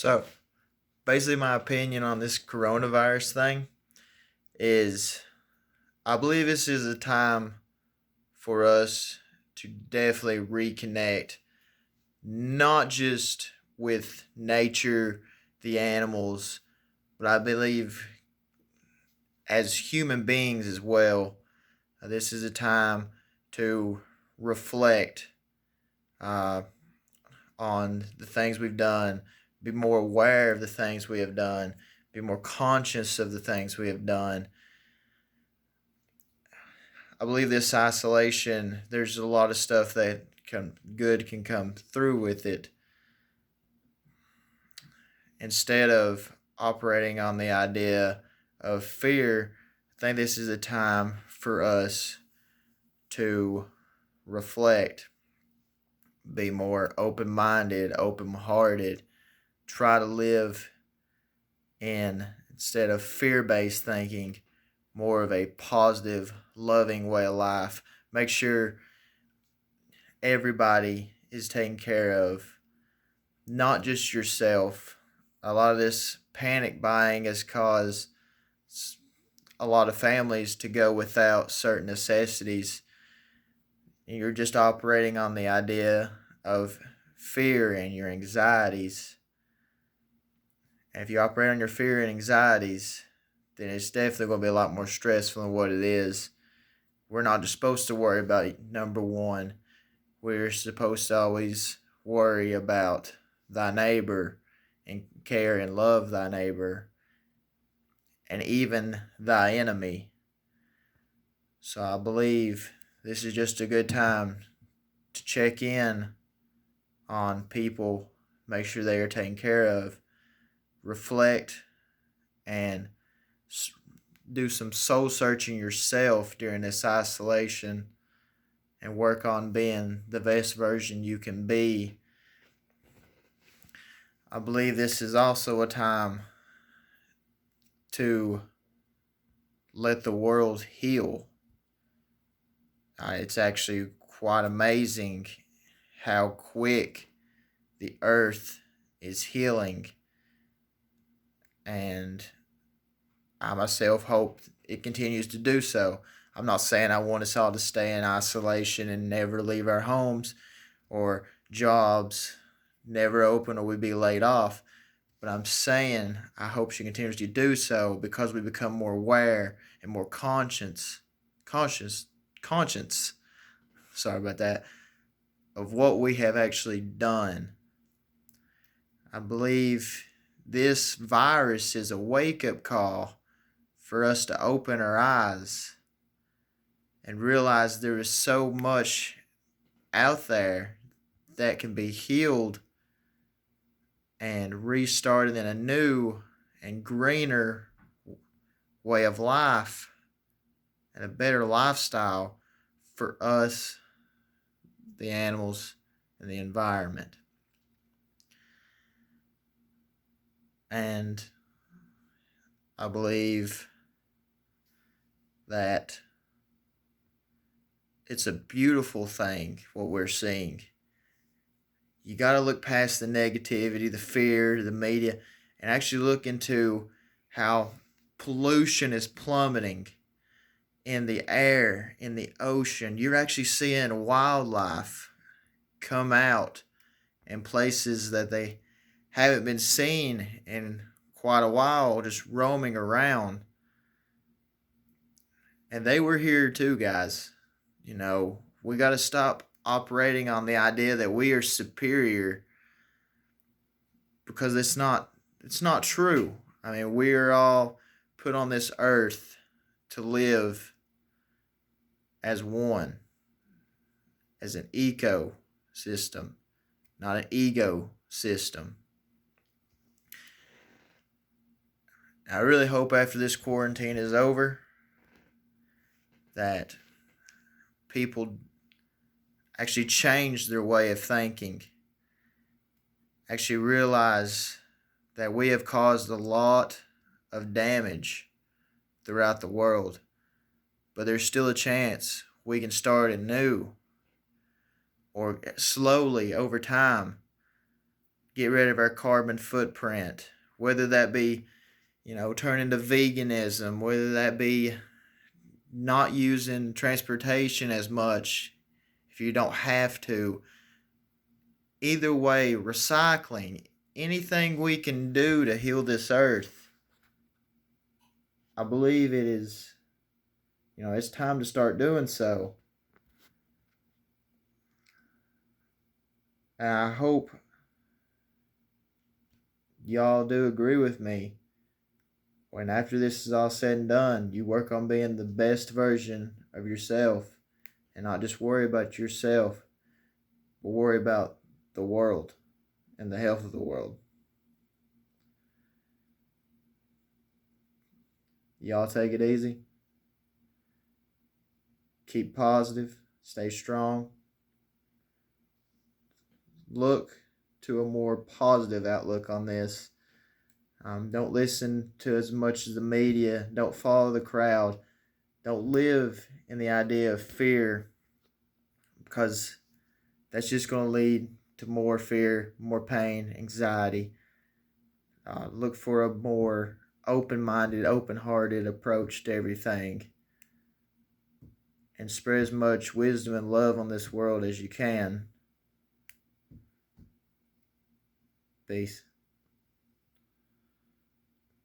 So, basically, my opinion on this coronavirus thing is I believe this is a time for us to definitely reconnect, not just with nature, the animals, but I believe as human beings as well. This is a time to reflect uh, on the things we've done, be more aware of the things we have done, be more conscious of the things we have done. I believe this isolation, there's a lot of stuff that can come through with it. Instead of operating on the idea of fear, I think this is a time for us to reflect, be more open minded, open hearted, try to live in, instead of fear based thinking, more of a positive, loving way of life. Make sure everybody is taken care of, not just yourself. A lot of this panic buying has caused a lot of families to go without certain necessities. You're just operating on the idea of fear and your anxieties. And if you operate on your fear and anxieties, then it's definitely going to be a lot more stressful than what it is. We're not just supposed to worry about number one. We're supposed to always worry about thy neighbor and care and love thy neighbor and even thy enemy. So I believe this is just a good time to check in on people, make sure they are taken care of, reflect, and do some soul searching yourself during this isolation and work on being the best version you can be. I believe this is also a time to let the world heal. It's actually quite amazing how quick the earth is healing, and I myself hope it continues to do so. I'm not saying I want us all to stay in isolation and never leave our homes or jobs never open or we be laid off. But I'm saying I hope she continues to do so because we become more aware and more conscious, sorry about that, of what we have actually done. I believe this virus is a wake-up call for us to open our eyes and realize there is so much out there that can be healed and restarted in a new and greener way of life and a better lifestyle for us, the animals, and the environment. And I believe that it's a beautiful thing what we're seeing. You got to look past the negativity, the fear, the media, and actually look into how pollution is plummeting in the air, in the ocean. You're actually seeing wildlife come out in places that they haven't been seen in quite a while, just roaming around. And they were here too, guys. We got to stop operating on the idea that we are superior, because it's not true. I mean, we are all put on this earth to live as one, as an ecosystem, not an ego system. I really hope after this quarantine is over that people actually change their way of thinking, actually realize that we have caused a lot of damage throughout the world, but there's still a chance we can start anew, or slowly over time get rid of our carbon footprint, whether that be, turning to veganism, whether that be not using transportation as much if you don't have to. Either way, recycling, anything we can do to heal this earth, I believe it is, it's time to start doing so. And I hope y'all do agree with me. When after this is all said and done, you work on being the best version of yourself and not just worry about yourself, but worry about the world and the health of the world. Y'all take it easy. Keep positive. Stay strong. Look to a more positive outlook on this. Don't listen to as much as the media. Don't follow the crowd. Don't live in the idea of fear, because that's just going to lead to more fear, more pain, anxiety. Look for a more open-minded, open-hearted approach to everything, and spread as much wisdom and love on this world as you can. Peace.